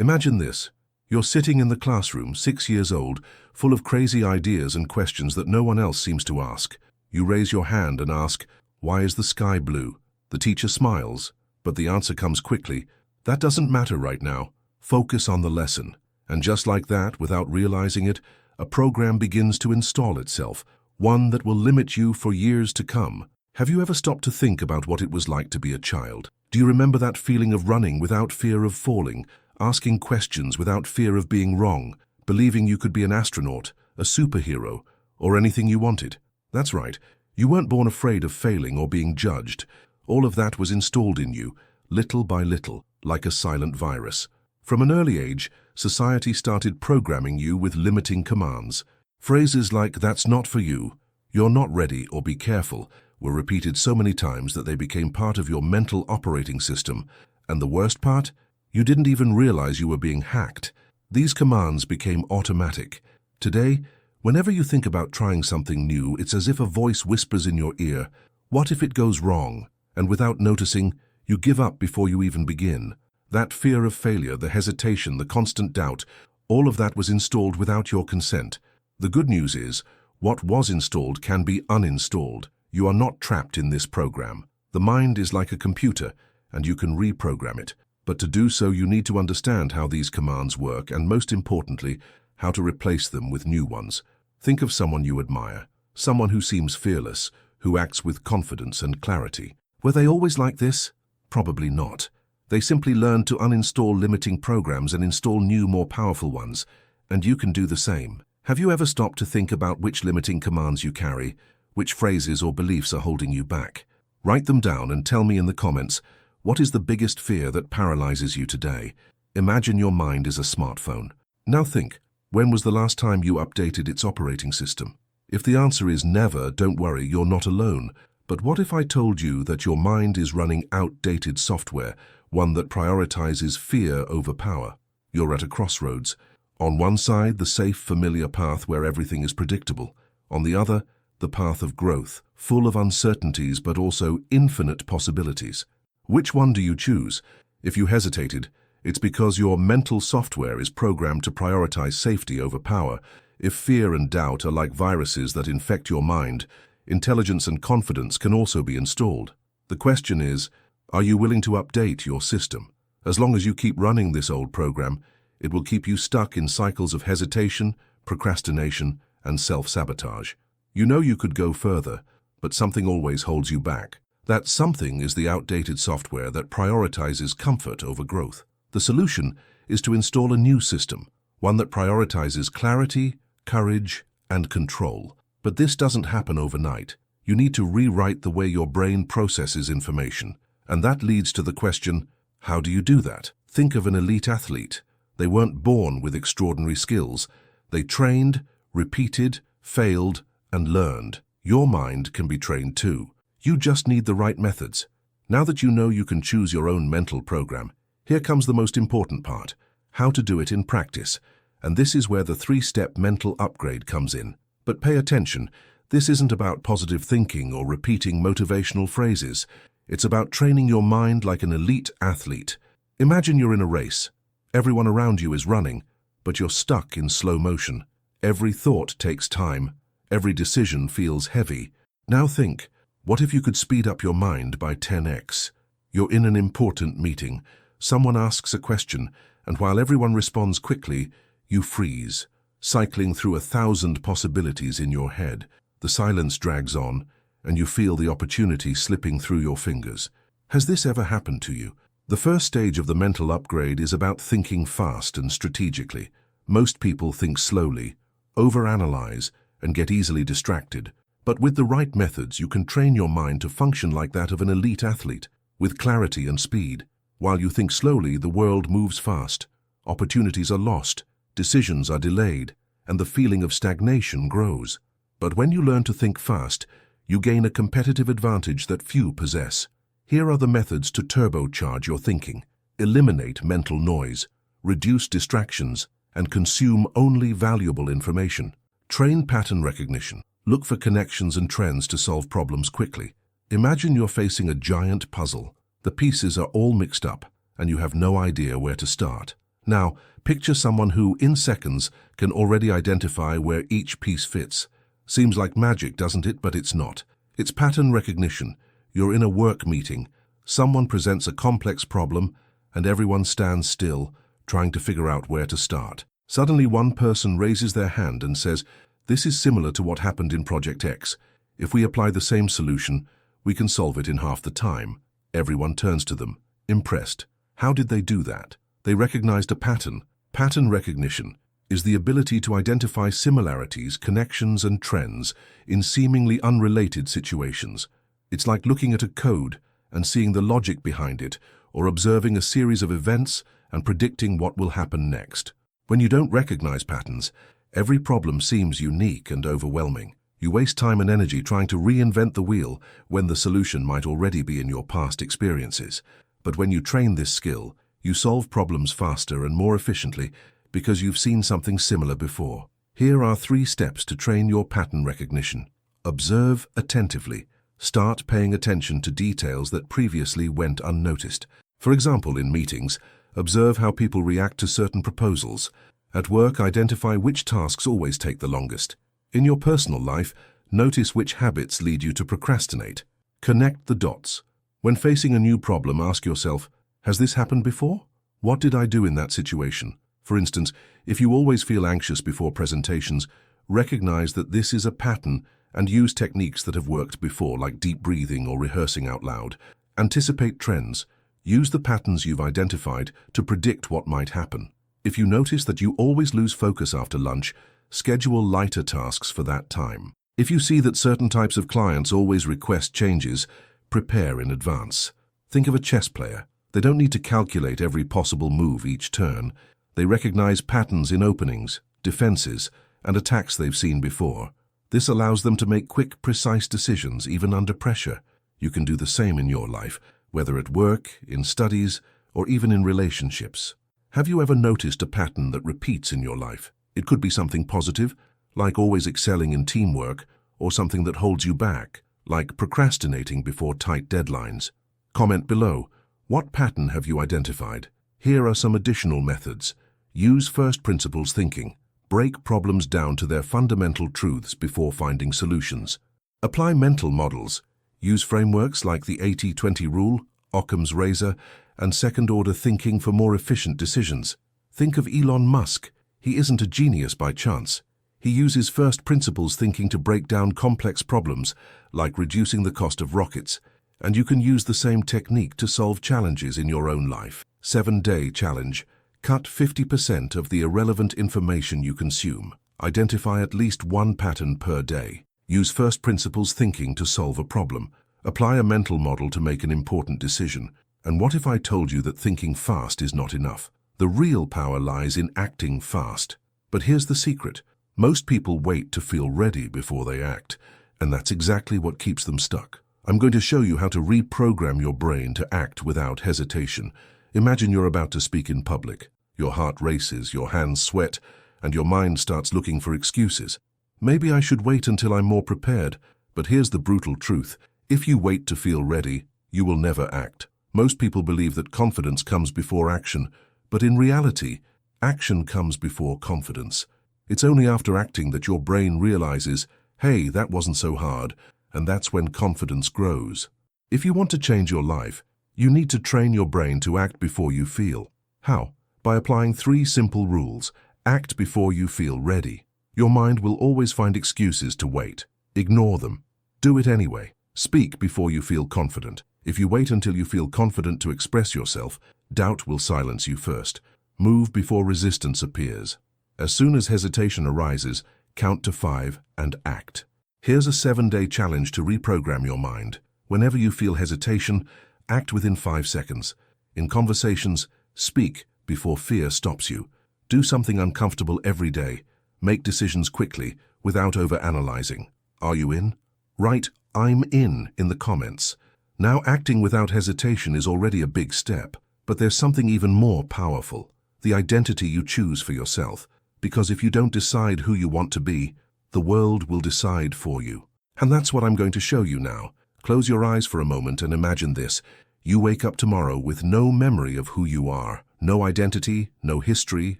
Imagine this. You're sitting in the classroom, 6 years old, full of crazy ideas and questions that no one else seems to ask. You raise your hand and ask, "Why is the sky blue?" The teacher smiles, but the answer comes quickly. That doesn't matter right now. Focus on the lesson. And just like that, without realizing it, a program begins to install itself, one that will limit you for years to come. Have you ever stopped to think about what it was like to be a child? Do you remember that feeling of running without fear of falling, asking questions without fear of being wrong, believing you could be an astronaut, a superhero, or anything you wanted? That's right. You weren't born afraid of failing or being judged. All of that was installed in you, little by little, like a silent virus. From an early age, society started programming you with limiting commands. Phrases like, "That's not for you," "You're not ready," or "Be careful," were repeated so many times that they became part of your mental operating system. And the worst part? You didn't even realize you were being hacked. These commands became automatic. Today, whenever you think about trying something new, it's as if a voice whispers in your ear, "What if it goes wrong?" And without noticing, you give up before you even begin. That fear of failure, the hesitation, the constant doubt, all of that was installed without your consent. The good news is, what was installed can be uninstalled. You are not trapped in this program. The mind is like a computer, and you can reprogram it. But to do so, you need to understand how these commands work and, most importantly, how to replace them with new ones. Think of someone you admire, someone who seems fearless, who acts with confidence and clarity. Were they always like this? Probably not. They simply learned to uninstall limiting programs and install new, more powerful ones. And you can do the same. Have you ever stopped to think about which limiting commands you carry, which phrases or beliefs are holding you back? Write them down and tell me in the comments, what is the biggest fear that paralyzes you today? Imagine your mind is a smartphone. Now think, when was the last time you updated its operating system? If the answer is never, don't worry, you're not alone. But what if I told you that your mind is running outdated software, one that prioritizes fear over power? You're at a crossroads. On one side, the safe, familiar path where everything is predictable. On the other, the path of growth, full of uncertainties but also infinite possibilities. Which one do you choose? If you hesitated, it's because your mental software is programmed to prioritize safety over power. If fear and doubt are like viruses that infect your mind, intelligence and confidence can also be installed. The question is, are you willing to update your system? As long as you keep running this old program, it will keep you stuck in cycles of hesitation, procrastination, and self-sabotage. You know you could go further, but something always holds you back. That something is the outdated software that prioritizes comfort over growth. The solution is to install a new system, one that prioritizes clarity, courage, and control. But this doesn't happen overnight. You need to rewrite the way your brain processes information. And that leads to the question, how do you do that? Think of an elite athlete. They weren't born with extraordinary skills. They trained, repeated, failed, and learned. Your mind can be trained too. You just need the right methods. Now that you know you can choose your own mental program, here comes the most important part, how to do it in practice. And this is where the 3-step mental upgrade comes in. But pay attention, this isn't about positive thinking or repeating motivational phrases. It's about training your mind like an elite athlete. Imagine you're in a race. Everyone around you is running, but you're stuck in slow motion. Every thought takes time. Every decision feels heavy. Now think, what if you could speed up your mind by 10x? You're in an important meeting. Someone asks a question, and while everyone responds quickly, you freeze, cycling through 1,000 possibilities in your head. The silence drags on, and you feel the opportunity slipping through your fingers. Has this ever happened to you? The first stage of the mental upgrade is about thinking fast and strategically. Most people think slowly, overanalyze, and get easily distracted. But with the right methods, you can train your mind to function like that of an elite athlete, with clarity and speed. While you think slowly, the world moves fast. Opportunities are lost, decisions are delayed, and the feeling of stagnation grows. But when you learn to think fast, you gain a competitive advantage that few possess. Here are the methods to turbocharge your thinking. Eliminate mental noise, reduce distractions, and consume only valuable information. Train pattern recognition. Look for connections and trends to solve problems quickly. Imagine you're facing a giant puzzle. The pieces are all mixed up, and you have no idea where to start. Now, picture someone who, in seconds, can already identify where each piece fits. Seems like magic, doesn't it? But it's not. It's pattern recognition. You're in a work meeting. Someone presents a complex problem, and everyone stands still, trying to figure out where to start. Suddenly, one person raises their hand and says, "This is similar to what happened in Project X. If we apply the same solution, we can solve it in half the time." Everyone turns to them, impressed. How did they do that? They recognized a pattern. Pattern recognition is the ability to identify similarities, connections, and trends in seemingly unrelated situations. It's like looking at a code and seeing the logic behind it, or observing a series of events and predicting what will happen next. When you don't recognize patterns, every problem seems unique and overwhelming. You waste time and energy trying to reinvent the wheel when the solution might already be in your past experiences. But when you train this skill, you solve problems faster and more efficiently because you've seen something similar before. Here are 3 steps to train your pattern recognition. Observe attentively. Start paying attention to details that previously went unnoticed. For example, in meetings, observe how people react to certain proposals. At work, identify which tasks always take the longest. In your personal life, notice which habits lead you to procrastinate. Connect the dots. When facing a new problem, ask yourself, has this happened before? What did I do in that situation? For instance, if you always feel anxious before presentations, recognize that this is a pattern and use techniques that have worked before, like deep breathing or rehearsing out loud. Anticipate trends. Use the patterns you've identified to predict what might happen. If you notice that you always lose focus after lunch, schedule lighter tasks for that time. If you see that certain types of clients always request changes, prepare in advance. Think of a chess player. They don't need to calculate every possible move each turn. They recognize patterns in openings, defenses, and attacks they've seen before. This allows them to make quick, precise decisions, even under pressure. You can do the same in your life, whether at work, in studies, or even in relationships. Have you ever noticed a pattern that repeats in your life? It could be something positive, like always excelling in teamwork, or something that holds you back, like procrastinating before tight deadlines. Comment below. What pattern have you identified? Here are some additional methods. Use first principles thinking. Break problems down to their fundamental truths before finding solutions. Apply mental models. Use frameworks like the 80-20 rule, Occam's razor, and second-order thinking for more efficient decisions. Think of Elon Musk. He isn't a genius by chance. He uses first principles thinking to break down complex problems, like reducing the cost of rockets. And you can use the same technique to solve challenges in your own life. 7-day challenge. Cut 50% of the irrelevant information you consume. Identify at least one pattern per day. Use first principles thinking to solve a problem. Apply a mental model to make an important decision. And what if I told you that thinking fast is not enough? The real power lies in acting fast. But here's the secret. Most people wait to feel ready before they act, and that's exactly what keeps them stuck. I'm going to show you how to reprogram your brain to act without hesitation. Imagine you're about to speak in public. Your heart races, your hands sweat, and your mind starts looking for excuses. Maybe I should wait until I'm more prepared, but here's the brutal truth. If you wait to feel ready, you will never act. Most people believe that confidence comes before action, but in reality, action comes before confidence. It's only after acting that your brain realizes, hey, that wasn't so hard, and that's when confidence grows. If you want to change your life, you need to train your brain to act before you feel. How? By applying 3 simple rules. Act before you feel ready. Your mind will always find excuses to wait. Ignore them. Do it anyway. Speak before you feel confident. If you wait until you feel confident to express yourself, doubt will silence you first. Move before resistance appears. As soon as hesitation arises, count to 5 and act. Here's a 7-day challenge to reprogram your mind. Whenever you feel hesitation, act within 5 seconds. In conversations, speak before fear stops you. Do something uncomfortable every day. Make decisions quickly, without overanalyzing. Are you in? Write, "I'm in" the comments. Now, acting without hesitation is already a big step, but there's something even more powerful. The identity you choose for yourself. Because if you don't decide who you want to be, the world will decide for you. And that's what I'm going to show you now. Close your eyes for a moment and imagine this. You wake up tomorrow with no memory of who you are. No identity, no history,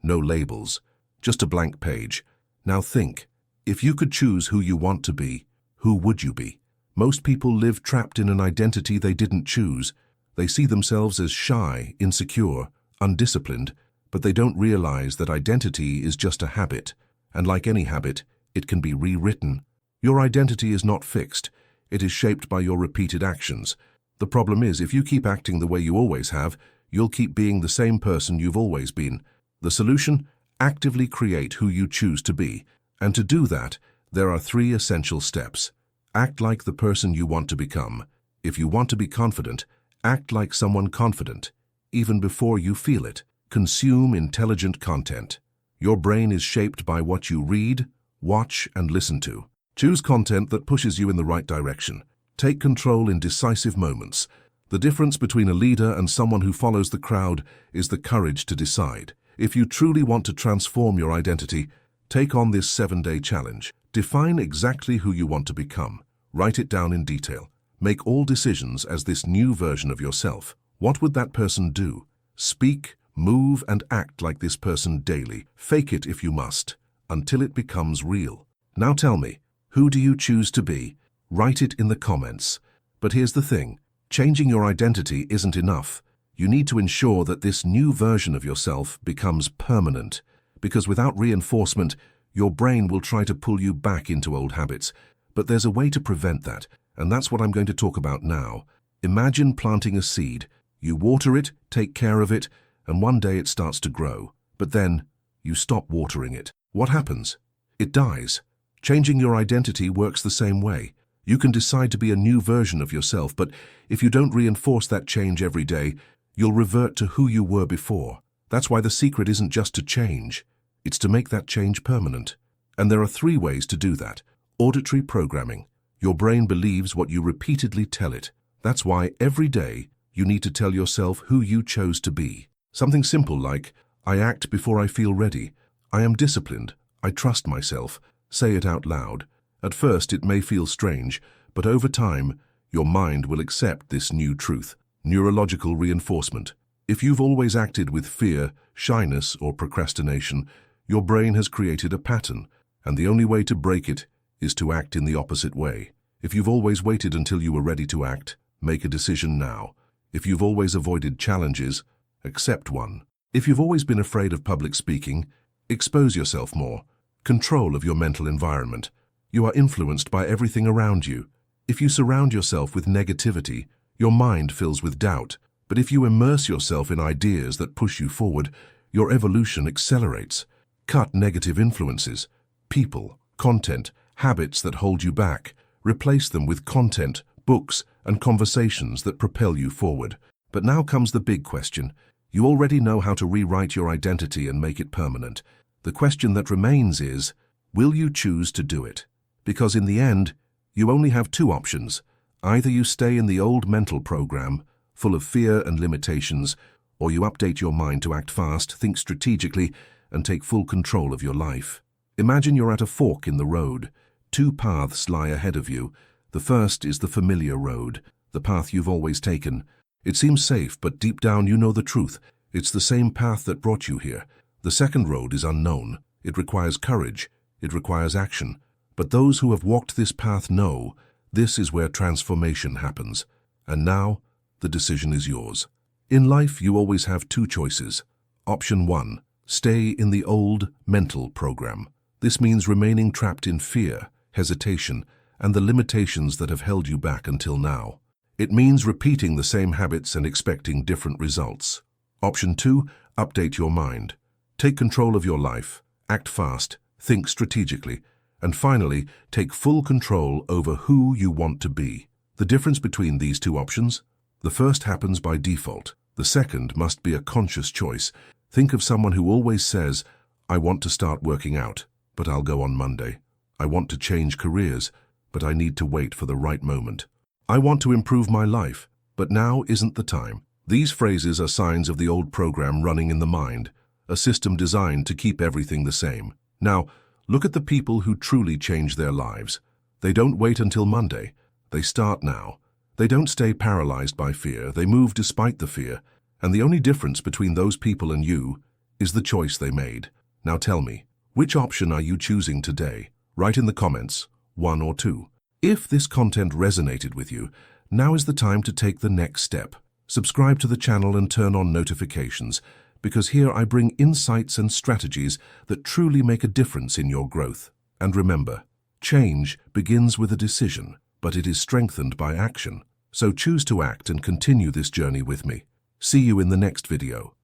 no labels. Just a blank page. Now think, if you could choose who you want to be, who would you be? Most people live trapped in an identity they didn't choose. They see themselves as shy, insecure, undisciplined, but they don't realize that identity is just a habit, and like any habit, it can be rewritten. Your identity is not fixed. It is shaped by your repeated actions. The problem is, if you keep acting the way you always have, you'll keep being the same person you've always been. The solution? Actively create who you choose to be. And to do that, there are 3 essential steps. Act like the person you want to become. If you want to be confident, act like someone confident, even before you feel it. Consume intelligent content. Your brain is shaped by what you read, watch, and listen to. Choose content that pushes you in the right direction. Take control in decisive moments. The difference between a leader and someone who follows the crowd is the courage to decide. If you truly want to transform your identity, take on this 7-day challenge. Define exactly who you want to become. Write it down in detail. Make all decisions as this new version of yourself. What would that person do? Speak, move, and act like this person daily. Fake it if you must, until it becomes real. Now tell me, who do you choose to be? Write it in the comments. But here's the thing, changing your identity isn't enough. You need to ensure that this new version of yourself becomes permanent, because without reinforcement, your brain will try to pull you back into old habits. But there's a way to prevent that, and that's what I'm going to talk about now. Imagine planting a seed. You water it, take care of it, and one day it starts to grow. But then, you stop watering it. What happens? It dies. Changing your identity works the same way. You can decide to be a new version of yourself, but if you don't reinforce that change every day, you'll revert to who you were before. That's why the secret isn't just to change. It's to make that change permanent. And there are 3 ways to do that. Auditory programming. Your brain believes what you repeatedly tell it. That's why every day you need to tell yourself who you chose to be. Something simple like, I act before I feel ready. I am disciplined. I trust myself. Say it out loud. At first it may feel strange, but over time, your mind will accept this new truth. Neurological reinforcement. If you've always acted with fear, shyness, or procrastination, your brain has created a pattern, and the only way to break it is to act in the opposite way. If you've always waited until you were ready to act, make a decision now. If you've always avoided challenges, accept one. If you've always been afraid of public speaking, expose yourself more. Control of your mental environment. You are influenced by everything around you. If you surround yourself with negativity, your mind fills with doubt. But if you immerse yourself in ideas that push you forward, your evolution accelerates. Cut negative influences, people, content, habits that hold you back. Replace them with content, books, and conversations that propel you forward. But now comes the big question. You already know how to rewrite your identity and make it permanent. The question that remains is, will you choose to do it? Because in the end, you only have 2 options. Either you stay in the old mental program, full of fear and limitations, or you update your mind to act fast, think strategically, and take full control of your life. Imagine you're at a fork in the road. 2 paths lie ahead of you. The first is the familiar road, the path you've always taken. It seems safe, but deep down you know the truth. It's the same path that brought you here. The second road is unknown. It requires courage. It requires action. But those who have walked this path know this is where transformation happens. And now, the decision is yours. In life, you always have 2 choices. Option 1, stay in the old mental program. This means remaining trapped in fear, hesitation, and the limitations that have held you back until now. It means repeating the same habits and expecting different results. Option 2, update your mind. Take control of your life, act fast, think strategically, and finally, take full control over who you want to be. The difference between these 2 options? The first happens by default. The second must be a conscious choice. Think of someone who always says, I want to start working out, but I'll go on Monday. I want to change careers, but I need to wait for the right moment. I want to improve my life, but now isn't the time. These phrases are signs of the old program running in the mind, a system designed to keep everything the same. Now, look at the people who truly change their lives. They don't wait until Monday. They start now. They don't stay paralyzed by fear. They move despite the fear. And the only difference between those people and you is the choice they made. Now tell me, which option are you choosing today? Write in the comments, 1 or 2. If this content resonated with you, now is the time to take the next step. Subscribe to the channel and turn on notifications, because here I bring insights and strategies that truly make a difference in your growth. And remember, change begins with a decision, but it is strengthened by action. So choose to act and continue this journey with me. See you in the next video.